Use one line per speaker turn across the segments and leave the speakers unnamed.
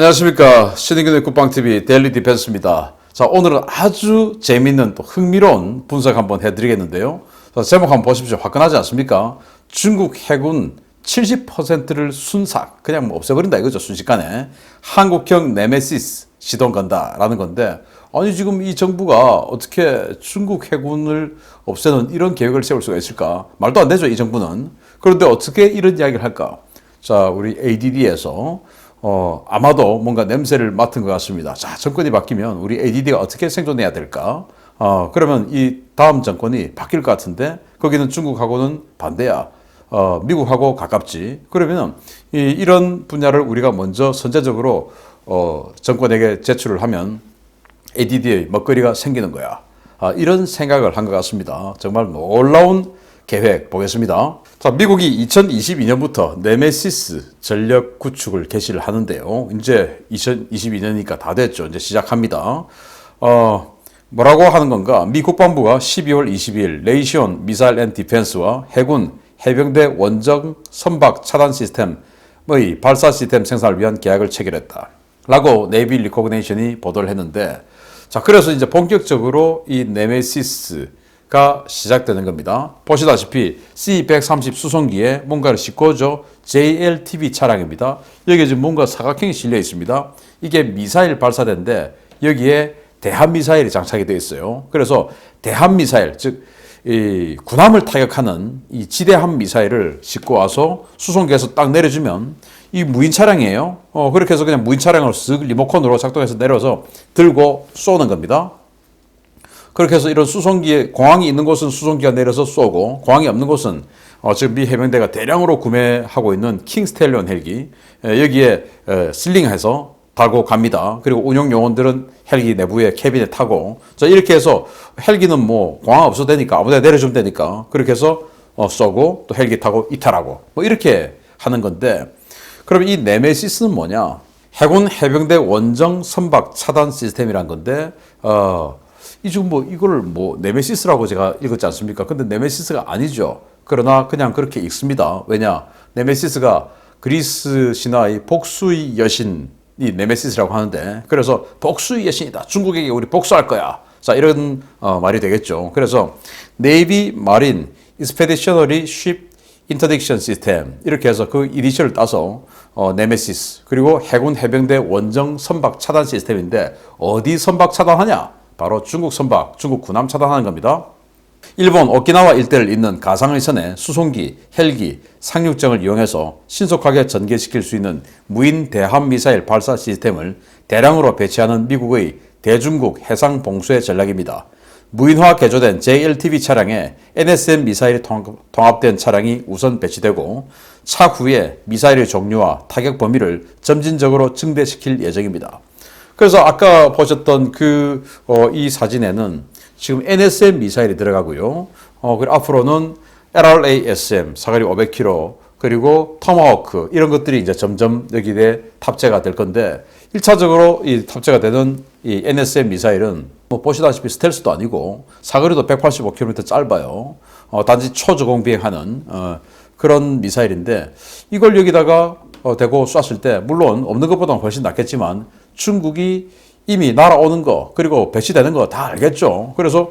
안녕하십니까. 신인균의 국방TV 데일리 디펜스입니다. 자, 오늘은 아주 재밌는 또 흥미로운 분석 한번 해드리겠는데요. 자, 제목 한번 보십시오. 화끈하지 않습니까? 중국 해군 70%를 순삭, 그냥 뭐 없애버린다 이거죠. 순식간에. 한국형 네메시스 시동 건다라는 건데, 아니 지금 이 정부가 어떻게 중국 해군을 없애는 이런 계획을 세울 수가 있을까? 말도 안 되죠, 이 정부는. 그런데 어떻게 이런 이야기를 할까? 자, 우리 ADD에서 아마도 뭔가 냄새를 맡은 것 같습니다. 자, 정권이 바뀌면 우리 ADD가 어떻게 생존해야 될까? 그러면 이 다음 정권이 바뀔 것 같은데, 거기는 중국하고는 반대야. 미국하고 가깝지. 그러면 이런 분야를 우리가 먼저 선제적으로 정권에게 제출을 하면 ADD의 먹거리가 생기는 거야. 이런 생각을 한 것 같습니다. 정말 놀라운 계획 보겠습니다. 자, 미국이 2022년부터 네메시스 전력 구축을 개시를 하는데요. 이제 2022년이니까 다 됐죠. 이제 시작합니다. 뭐라고 하는 건가? 미 국방부가 12월 22일 레이시온 미사일 앤 디펜스와 해군 해병대 원정 선박 차단 시스템의 발사 시스템 생산을 위한 계약을 체결했다. 라고 네이비 리코그네이션이 보도를 했는데, 자, 그래서 이제 본격적으로 이 네메시스가 시작되는 겁니다. 보시다시피 C-130 수송기에 뭔가를 싣고죠. JLTV 차량입니다. 여기에 지금 뭔가 사각형이 실려 있습니다. 이게 미사일 발사대인데 여기에 대한미사일이 장착이 되어 있어요. 그래서 대한미사일, 즉 이 군함을 타격하는 이 지대함 미사일을 싣고 와서 수송기에서 딱 내려주면 이 무인 차량이에요. 그렇게 해서 그냥 무인 차량으로 쓱 리모컨으로 작동해서 내려서 들고 쏘는 겁니다. 그렇게 해서 이런 수송기에 공항이 있는 곳은 수송기가 내려서 쏘고, 공항이 없는 곳은 지금 미 해병대가 대량으로 구매하고 있는 킹스텔리온 헬기, 여기에 슬링해서 달고 갑니다. 그리고 운용 요원들은 헬기 내부에 캐빈에 타고, 자, 이렇게 해서 헬기는 뭐 공항 없어도 되니까 아무데나 내려주면 되니까 그렇게 해서 쏘고 또 헬기 타고 이탈하고 뭐 이렇게 하는 건데, 그럼 이 네메시스는 뭐냐? 해군 해병대 원정 선박 차단 시스템이란 건데, 지금 뭐 이거를 뭐 네메시스라고 제가 읽었지 않습니까? 근데 네메시스가 아니죠. 그러나 그냥 그렇게 읽습니다. 왜냐? 네메시스가 그리스 신화의 복수의 여신 이 네메시스라고 하는데, 그래서 복수의 여신이다. 중국에게 우리 복수할 거야. 자, 이런 말이 되겠죠. 그래서 네이비 마린 익스페디셔너리 쉽 인터딕션 시스템, 이렇게 해서 그 이니셜을 따서 네메시스, 그리고 해군 해병대 원정 선박 차단 시스템인데, 어디 선박 차단하냐? 바로 중국 선박, 중국 군함 차단하는 겁니다. 일본 오키나와 일대를 잇는 가상의 선에 수송기, 헬기, 상륙정을 이용해서 신속하게 전개시킬 수 있는 무인 대함 미사일 발사 시스템을 대량으로 배치하는 미국의 대중국 해상 봉쇄 전략입니다. 무인화 개조된 JLTV 차량에 NSM 미사일이 통합된 차량이 우선 배치되고, 차후에 미사일의 종류와 타격 범위를 점진적으로 증대시킬 예정입니다. 그래서 아까 보셨던 이 사진에는 지금 NSM 미사일이 들어가고요. 그리고 앞으로는 LRASM 사거리 500km, 그리고 토마호크, 이런 것들이 이제 점점 여기에 탑재가 될 건데, 1차적으로 이 탑재가 되는 이 NSM 미사일은 뭐 보시다시피 스텔스도 아니고 사거리도 185km 짧아요. 단지 초저공 비행하는 그런 미사일인데, 이걸 여기다가 대고 쐈을 때 물론 없는 것보다는 훨씬 낫겠지만 중국이 이미 날아오는 거, 그리고 배치되는 거 다 알겠죠. 그래서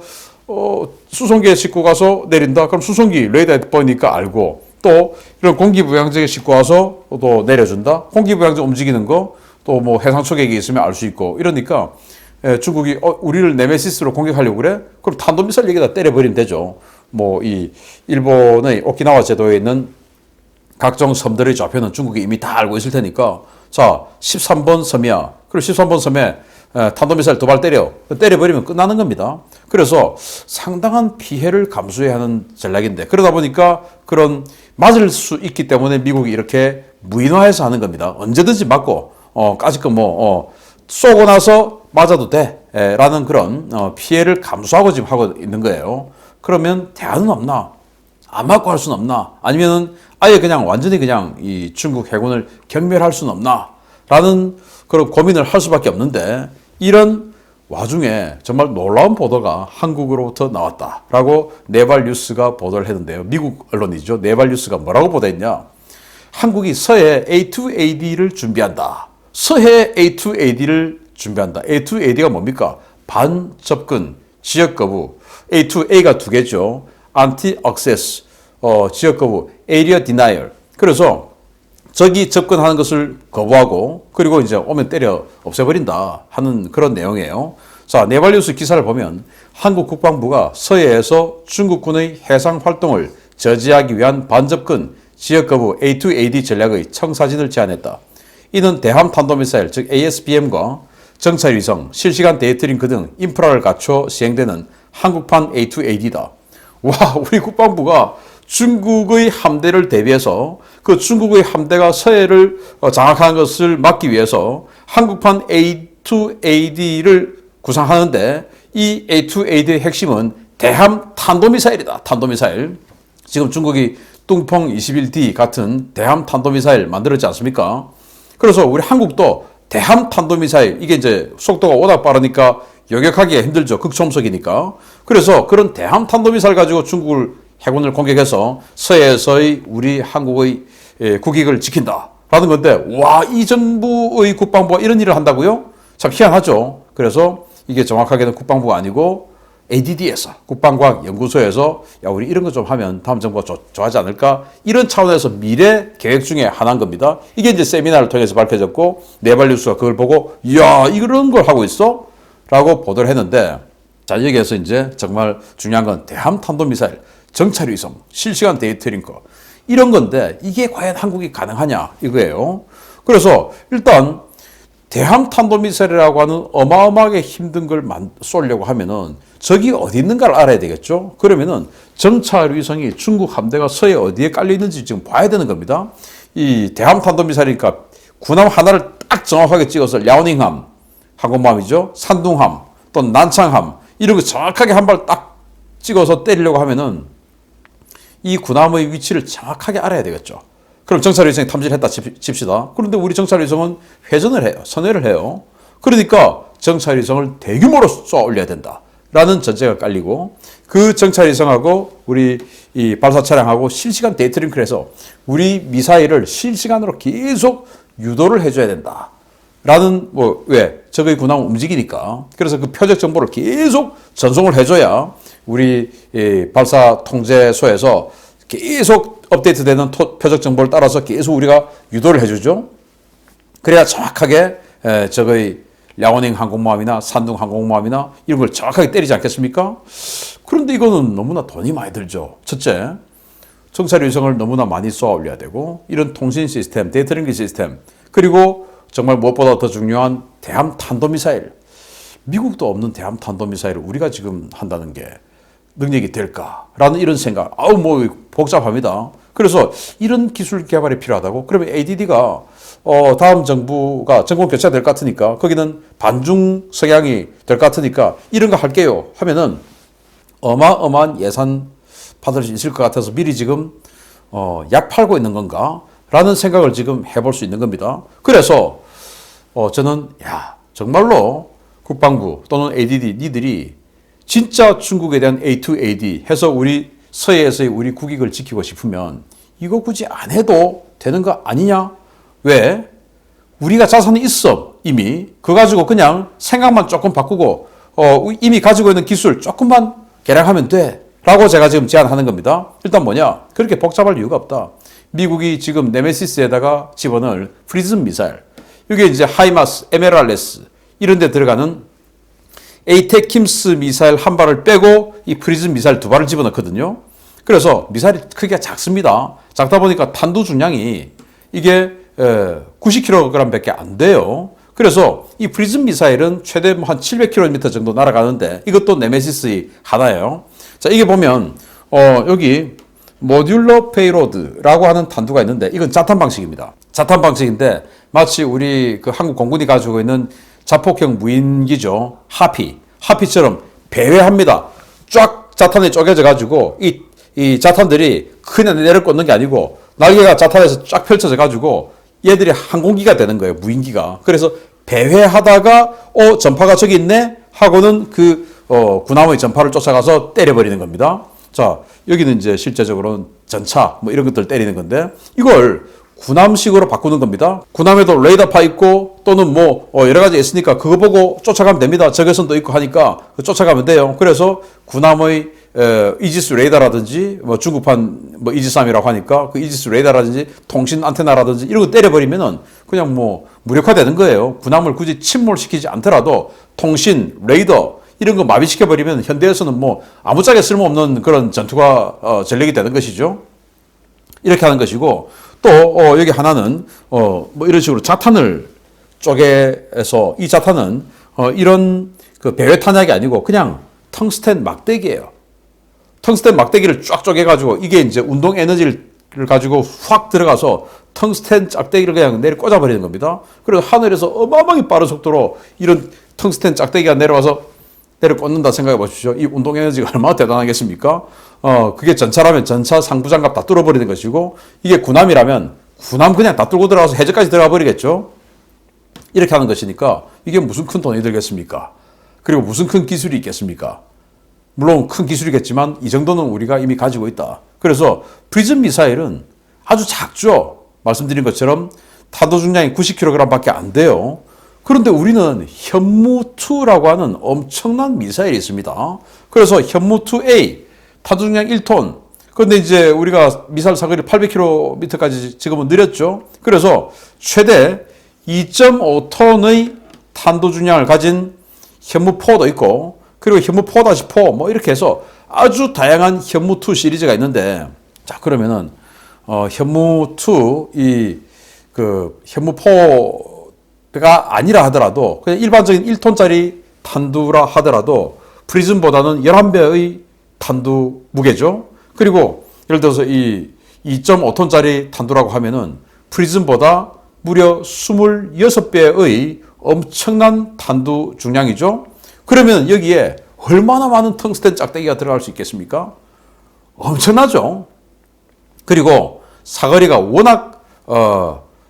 수송기에 싣고 가서 내린다. 그럼 수송기 레이더에 보니까 알고, 또 이런 공기부양제에 싣고 와서 또 내려준다. 공기부양제 움직이는 거 또 뭐 해상 초계기 있으면 알 수 있고, 이러니까 중국이 우리를 네메시스로 공격하려고 그래? 그럼 탄도미사일 여기다 때려버리면 되죠. 뭐 이 일본의 오키나와 제도에 있는 각종 섬들의 좌표는 중국이 이미 다 알고 있을 테니까, 자, 13번 섬이야. 그리고 13번 섬에 탄도미사일 두 발 때려버리면 끝나는 겁니다. 그래서 상당한 피해를 감수해야 하는 전략인데, 그러다 보니까 그런 맞을 수 있기 때문에 미국이 이렇게 무인화해서 하는 겁니다. 언제든지 맞고, 까짓거 쏘고 나서 맞아도 돼. 라는 그런 피해를 감수하고 지금 하고 있는 거예요. 그러면 대안은 없나? 안 맞고 할 수는 없나? 아니면은 아예 그냥 완전히 그냥 이 중국 해군을 경멸할 수는 없나? 라는 그런 고민을 할 수밖에 없는데, 이런 와중에 정말 놀라운 보도가 한국으로부터 나왔다라고 네발뉴스가 보도를 했는데요. 미국 언론이죠. 네발뉴스가 뭐라고 보도했냐? 한국이 서해 A2AD를 준비한다. 서해 A2AD를 준비한다. A2AD가 뭡니까? 반접근, 지역 거부. A2A가 두 개죠. Anti-access, 지역 거부, Area denial. 그래서 적이 접근하는 것을 거부하고 그리고 이제 오면 때려 없애버린다 하는 그런 내용이에요. 자, 네발뉴스 기사를 보면 한국 국방부가 서해에서 중국군의 해상 활동을 저지하기 위한 반접근, 지역 거부 A2AD 전략의 청사진을 제안했다. 이는 대함 탄도미사일 즉 ASBM과 정찰위성, 실시간 데이터링크 등 인프라를 갖춰 시행되는 한국판 A2AD다. 와, 우리 국방부가 중국의 함대를 대비해서 그 중국의 함대가 서해를 장악하는 것을 막기 위해서 한국판 A2AD를 구상하는데 이 A2AD의 핵심은 대함 탄도미사일이다. 탄도미사일. 지금 중국이 뚱펑 21D 같은 대함 탄도미사일 만들었지 않습니까? 그래서 우리 한국도 대함 탄도미사일, 이게 이제 속도가 워낙 빠르니까 요격하기가 힘들죠. 극초음속이니까. 그래서 그런 대함 탄도미사일 가지고 중국을 해군을 공격해서 서해에서의 우리 한국의 국익을 지킨다. 라는 건데, 와, 이 정부의 국방부가 이런 일을 한다고요? 참 희한하죠. 그래서 이게 정확하게는 국방부가 아니고 ADD에서, 국방과학연구소에서 야, 우리 이런 거 좀 하면 다음 정부가 좋아하지 않을까? 이런 차원에서 미래 계획 중에 하나인 겁니다. 이게 이제 세미나를 통해서 밝혀졌고, 네발뉴스가 그걸 보고, 이야, 이런 걸 하고 있어? 라고 보도를 했는데, 자, 여기에서 이제 정말 중요한 건 대함 탄도미사일, 정찰위성, 실시간 데이터 링커, 이런 건데, 이게 과연 한국이 가능하냐? 이거예요. 그래서 일단, 대함 탄도미사일이라고 하는 어마어마하게 힘든 걸 쏘려고 하면은 적이 어디 있는가를 알아야 되겠죠. 그러면은 정찰 위성이 중국 함대가 서해 어디에 깔려 있는지 지금 봐야 되는 겁니다. 이 대함 탄도미사일이니까 군함 하나를 딱 정확하게 찍어서 랴오닝함, 항공모함이죠. 산둥함, 또 난창함 이런 거 정확하게 한 발 딱 찍어서 때리려고 하면은 이 군함의 위치를 정확하게 알아야 되겠죠. 그럼 정찰위성이 탐지를 했다 칩시다. 그런데 우리 정찰위성은 회전을 해요. 선회를 해요. 그러니까 정찰위성을 대규모로 쏘아 올려야 된다. 라는 전제가 깔리고 그 정찰위성하고 우리 이 발사 차량하고 실시간 데이터 링크를 해서 우리 미사일을 실시간으로 계속 유도를 해줘야 된다. 라는 왜? 적의 군함은 움직이니까. 그래서 그 표적 정보를 계속 전송을 해줘야 우리 발사 통제소에서 계속 업데이트되는 표적 정보를 따라서 계속 우리가 유도를 해주죠. 그래야 정확하게 적의 랴오닝 항공모함이나 산둥 항공모함이나 이런 걸 정확하게 때리지 않겠습니까? 그런데 이거는 너무나 돈이 많이 들죠. 첫째, 정찰 위성을 너무나 많이 쏘아 올려야 되고 이런 통신 시스템, 데이터 링크 시스템 그리고 정말 무엇보다 더 중요한 대함 탄도미사일, 미국도 없는 대함 탄도미사일을 우리가 지금 한다는 게 능력이 될까라는 이런 생각. 복잡합니다. 그래서 이런 기술 개발이 필요하다고. 그러면 ADD가 다음 정부가 정권 교체가 될 것 같으니까 거기는 반중 성향이 될 것 같으니까 이런 거 할게요 하면은 어마어마한 예산 받을 수 있을 것 같아서 미리 지금 약 팔고 있는 건가? 라는 생각을 지금 해볼 수 있는 겁니다. 그래서 저는 정말로 국방부 또는 ADD 니들이 진짜 중국에 대한 A2AD 해서 우리 서해에서의 우리 국익을 지키고 싶으면 이거 굳이 안 해도 되는 거 아니냐? 왜? 우리가 자산이 있어 이미. 그거 가지고 그냥 생각만 조금 바꾸고 이미 가지고 있는 기술 조금만 개량하면 돼 라고 제가 지금 제안하는 겁니다. 일단 뭐냐? 그렇게 복잡할 이유가 없다. 미국이 지금 네메시스에다가 집어넣을 프리즘 미사일, 이게 이제 하이마스, 에메랄레스 이런 데 들어가는 에이테킴스 미사일 한 발을 빼고 이 프리즘 미사일 두 발을 집어넣거든요. 그래서 미사일이 크기가 작습니다. 작다 보니까 탄두 중량이 이게 90kg 밖에 안 돼요. 그래서 이 프리즘 미사일은 최대 한 700km 정도 날아가는데 이것도 네메시스의 하나예요. 자, 이게 보면 여기 모듈러 페이로드라고 하는 탄두가 있는데 이건 자탄 방식입니다. 자탄 방식인데 마치 우리 그 한국 공군이 가지고 있는 자폭형 무인기죠. 하피처럼 배회합니다. 쫙 자탄이 쪼개져 가지고 이 자탄들이 그냥 내려 꽂는 게 아니고 날개가 자탄에서 쫙 펼쳐져 가지고 얘들이 항공기가 되는 거예요. 무인기가. 그래서 배회하다가 전파가 저기 있네 하고는 그 군함의 전파를 쫓아가서 때려버리는 겁니다. 자, 여기는 이제 실제적으로는 전차 이런 것들 때리는 건데 이걸 군함식으로 바꾸는 겁니다. 군함에도 레이더파 있고 또는 뭐 여러 가지 있으니까 그거 보고 쫓아가면 됩니다. 적외선도 있고 하니까 쫓아가면 돼요. 그래서 군함의 이지스 레이더라든지 뭐 중국판 뭐 이지스함이라고 하니까 그 이지스 레이더라든지 통신 안테나라든지 이런 거 때려버리면은 그냥 뭐 무력화되는 거예요. 군함을 굳이 침몰시키지 않더라도 통신, 레이더 이런 거 마비시켜버리면 현대에서는 뭐 아무짝에 쓸모없는 그런 전투가 전력이 되는 것이죠. 이렇게 하는 것이고 또 여기 하나는 뭐 이런 식으로 자탄을 쪼개서 이 자탄은 이런 그 배회 탄약이 아니고 그냥 텅스텐 막대기예요. 텅스텐 막대기를 쫙 쪼개가지고 이게 이제 운동 에너지를 가지고 확 들어가서 텅스텐 짝대기를 그냥 내려 꽂아버리는 겁니다. 그래서 하늘에서 어마어마하게 빠른 속도로 이런 텅스텐 짝대기가 내려와서 내려 꽂는다 생각해 보십시오. 이 운동 에너지가 얼마나 대단하겠습니까? 그게 전차라면 전차 상부장갑 다 뚫어버리는 것이고 이게 군함이라면 군함 그냥 다 뚫고 들어가서 해저까지 들어가 버리겠죠. 이렇게 하는 것이니까 이게 무슨 큰 돈이 들겠습니까? 그리고 무슨 큰 기술이 있겠습니까? 물론 큰 기술이겠지만 이 정도는 우리가 이미 가지고 있다. 그래서 프리즘 미사일은 아주 작죠. 말씀드린 것처럼 탄도 중량이 90kg 밖에 안 돼요. 그런데 우리는 현무2라고 하는 엄청난 미사일이 있습니다. 그래서 현무2A 탄도 중량 1톤. 그런데 이제 우리가 미사일 사거리 800km까지 지금은 늘렸죠. 그래서 최대 2.5톤의 탄도 중량을 가진 현무4도 있고 그리고 현무4-4 뭐 이렇게 해서 아주 다양한 현무2 시리즈가 있는데 자 그러면은 현무2 그 현무4가 아니라 하더라도 그냥 일반적인 1톤짜리 탄두라 하더라도 프리즘보다는 11배의 탄두 무게죠. 그리고 예를 들어서 이 2.5톤짜리 탄두라고 하면은 프리즘보다 무려 26배의 엄청난 탄두 중량이죠. 그러면 여기에 얼마나 많은 텅스텐 짝대기가 들어갈 수 있겠습니까? 엄청나죠. 그리고 사거리가 워낙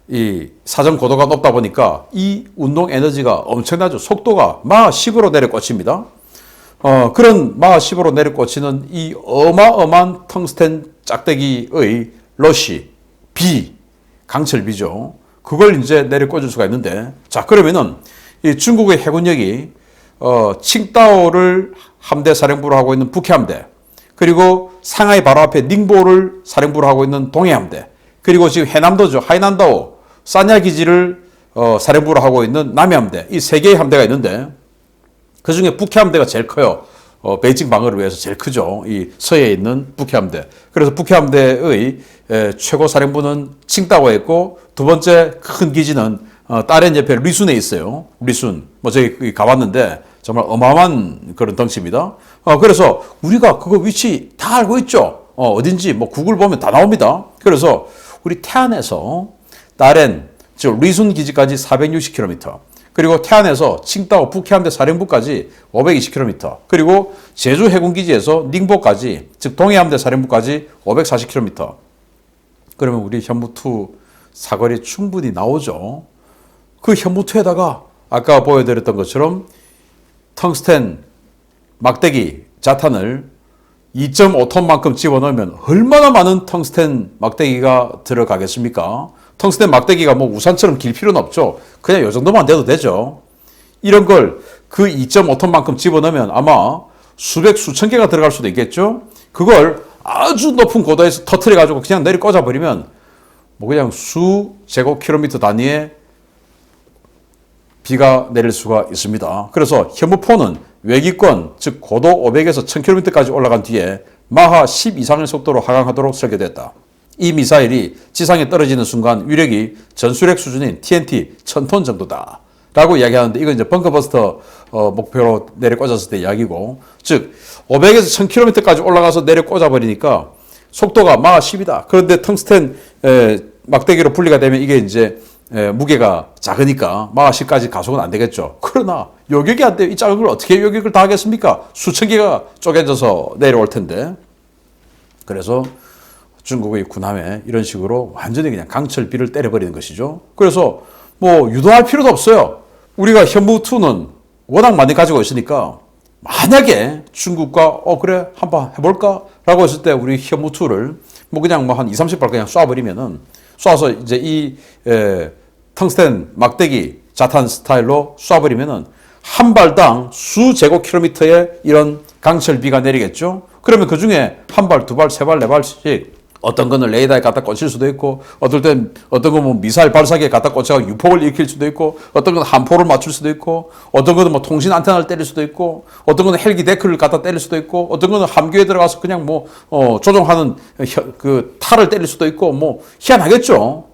이 사정 고도가 높다 보니까 이 운동 에너지가 엄청나죠. 속도가 마하 10으로 내려 꽂힙니다. 그런 마하 10으로 내려 꽂히는 이 어마어마한 텅스텐 짝대기의 러시, 비, 강철비죠. 그걸 이제 내려 꽂을 수가 있는데 자 그러면은 이 중국의 해군력이 칭다오를 함대 사령부로 하고 있는 북해함대 그리고 상하이 바로 앞에 닝보를 사령부로 하고 있는 동해함대 그리고 지금 해남도죠. 하이난다오 산야 기지를 사령부로 하고 있는 남해함대 이 세 개의 함대가 있는데 그중에 북해함대가 제일 커요. 베이징 방어를 위해서 제일 크죠. 이 서해에 있는 북해함대. 그래서 북해함대의 최고 사령부는 칭다오에 있고 두 번째 큰 기지는 다롄 옆에 리순에 있어요. 리순. 뭐 저기 가봤는데 정말 어마어마한 그런 덩치입니다. 그래서 우리가 그거 위치 다 알고 있죠. 어딘지 뭐 구글 보면 다 나옵니다. 그래서 우리 태안에서 다롄, 즉 리순 기지까지 460km. 그리고 태안에서 칭다오 북해함대 사령부까지 520km. 그리고 제주 해군기지에서 닝보까지, 즉 동해함대 사령부까지 540km. 그러면 우리 현무2 사거리 충분히 나오죠. 그 현무2에다가 아까 보여드렸던 것처럼 텅스텐 막대기 자탄을 2.5톤만큼 집어넣으면 얼마나 많은 텅스텐 막대기가 들어가겠습니까? 텅스텐 막대기가 뭐 우산처럼 길 필요는 없죠. 그냥 이 정도만 돼도 되죠. 이런 걸 그 2.5톤만큼 집어넣으면 아마 수백 수천 개가 들어갈 수도 있겠죠. 그걸 아주 높은 고도에서 터트려 가지고 그냥 내리 꽂아버리면 뭐 그냥 수 제곱킬로미터 단위의 비가 내릴 수가 있습니다. 그래서 현무4는 외기권, 즉 고도 500에서 1000km까지 올라간 뒤에 마하 10 이상의 속도로 하강하도록 설계됐다. 이 미사일이 지상에 떨어지는 순간 위력이 전술핵 수준인 TNT 1000톤 정도다. 라고 이야기하는데 이건 이제 벙커버스터 목표로 내려 꽂았을 때 이야기고 즉 500에서 1000km까지 올라가서 내려 꽂아버리니까 속도가 마하 10이다. 그런데 텅스텐 막대기로 분리가 되면 이게 이제 무게가 작으니까 마하 10까지 가속은 안 되겠죠. 그러나 요격이 안 돼요. 이 작은 걸 어떻게 요격을 다 하겠습니까? 수천 개가 쪼개져서 내려올 텐데. 그래서 중국의 군함에 이런 식으로 완전히 그냥 강철비를 때려버리는 것이죠. 그래서 뭐 유도할 필요도 없어요. 우리가 현무2는 워낙 많이 가지고 있으니까 만약에 중국과 그래 한번 해볼까? 라고 했을 때 우리 현무2를 뭐 그냥 뭐 한 2, 30발 그냥 쏴버리면은 쏴서 이제 이 텅스텐 막대기 자탄 스타일로 쏴버리면은 한 발당 수 제곱킬로미터의 이런 강철비가 내리겠죠. 그러면 그 중에 한 발, 두 발, 세 발, 네 발씩 어떤 거는 레이더에 갖다 꽂힐 수도 있고, 어떨 땐 어떤 건 뭐 미사일 발사기에 갖다 꽂혀서 유폭을 일으킬 수도 있고, 어떤 건 함포를 맞출 수도 있고, 어떤 거는 뭐 통신 안테나를 때릴 수도 있고, 어떤 거는 헬기 데크를 갖다 때릴 수도 있고, 어떤 거는 함교에 들어가서 그냥 뭐 조종하는 그 탈을 때릴 수도 있고, 뭐 희한하겠죠.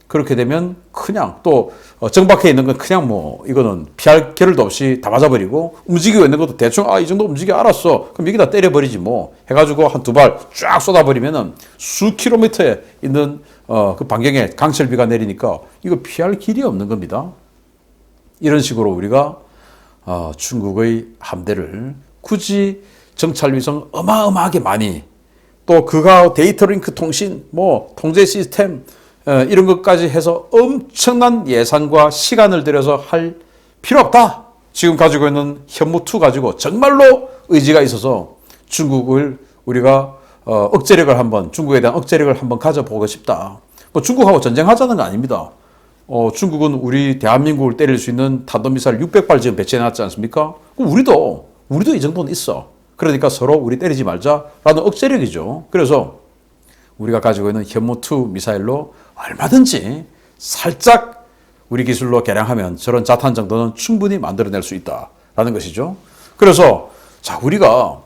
그렇게 되면 그냥 또 정박해 있는 건 그냥 뭐 이거는 피할 겨를도 없이 다 맞아버리고, 움직이고 있는 것도 대충 이 정도 움직여 알았어. 그럼 여기다 때려버리지 뭐 해가지고 한 두 발 쫙 쏟아버리면은 수 킬로미터에 있는 그 반경에 강철비가 내리니까 이거 피할 길이 없는 겁니다. 이런 식으로 우리가 중국의 함대를 굳이 정찰위성 어마어마하게 많이, 또 그가 데이터 링크 통신, 뭐 통제 시스템 이런 것까지 해서 엄청난 예산과 시간을 들여서 할 필요 없다. 지금 가지고 있는 현무2 가지고 정말로 의지가 있어서 중국을 우리가 억제력을 한번, 중국에 대한 억제력을 한번 가져보고 싶다. 뭐 중국하고 전쟁하자는 거 아닙니다. 중국은 우리 대한민국을 때릴 수 있는 탄도미사일 600발 지금 배치해놨지 않습니까? 그럼 우리도 이 정도는 있어. 그러니까 서로 우리 때리지 말자라는 억제력이죠. 그래서 우리가 가지고 있는 현무2 미사일로 얼마든지 살짝 우리 기술로 개량하면 저런 자탄 정도는 충분히 만들어낼 수 있다라는 것이죠. 그래서 자, 우리가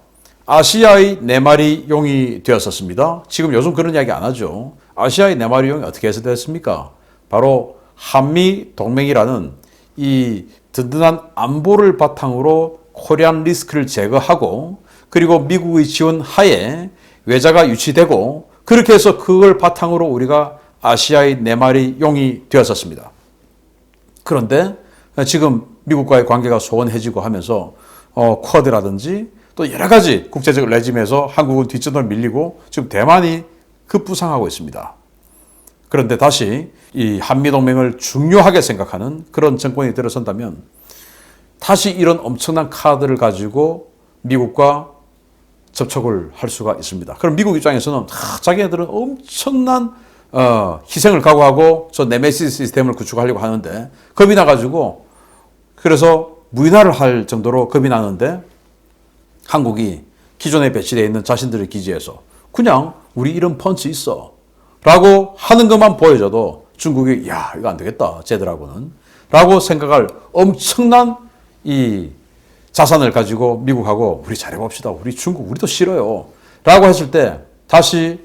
아시아의 네 마리 용이 되었었습니다. 지금 요즘 그런 이야기 안 하죠. 아시아의 네 마리 용이 어떻게 해서 됐습니까? 바로 한미 동맹이라는 이 든든한 안보를 바탕으로 코리안 리스크를 제거하고, 그리고 미국의 지원 하에 외자가 유치되고, 그렇게 해서 그걸 바탕으로 우리가 아시아의 네 마리 용이 되었었습니다. 그런데 지금 미국과의 관계가 소원해지고 하면서 쿼드라든지 또 여러 가지 국제적 레짐에서 한국은 뒷전을 밀리고 지금 대만이 급부상하고 있습니다. 그런데 다시 이 한미동맹을 중요하게 생각하는 그런 정권이 들어선다면 다시 이런 엄청난 카드를 가지고 미국과 접촉을 할 수가 있습니다. 그럼 미국 입장에서는 자기네들은 엄청난 희생을 각오하고 저 네메시스 시스템을 구축하려고 하는데 겁이 나가지고, 그래서 무인화를 할 정도로 겁이 나는데 한국이 기존에 배치되어 있는 자신들의 기지에서 그냥 우리 이런 펀치 있어 라고 하는 것만 보여줘도 중국이 야 이거 안 되겠다 쟤들하고는 라고 생각할 엄청난 이 자산을 가지고 미국하고 우리 잘해봅시다. 우리 중국 우리도 싫어요 라고 했을 때 다시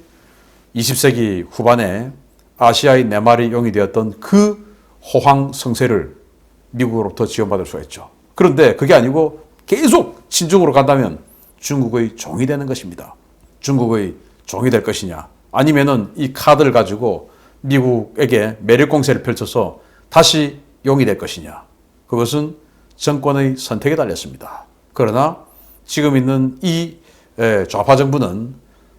20세기 후반에 아시아의 네 마리 용이 되었던 그 호황성세를 미국으로부터 지원받을 수가 있죠. 그런데 그게 아니고 계속 친중으로 간다면 중국의 종이 되는 것입니다. 중국의 종이 될 것이냐, 아니면은 이 카드를 가지고 미국에게 매력 공세를 펼쳐서 다시 용이 될 것이냐, 그것은 정권의 선택에 달렸습니다. 그러나 지금 있는 이 좌파 정부는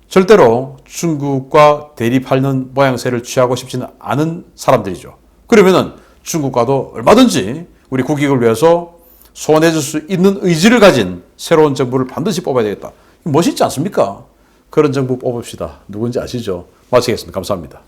절대로 중국과 대립하는 모양새를 취하고 싶지는 않은 사람들이죠. 그러면은 중국과도 얼마든지 우리 국익을 위해서 소원해줄 수 있는 의지를 가진 새로운 정부를 반드시 뽑아야 되겠다. 멋있지 않습니까? 그런 정부 뽑읍시다. 누군지 아시죠? 마치겠습니다. 감사합니다.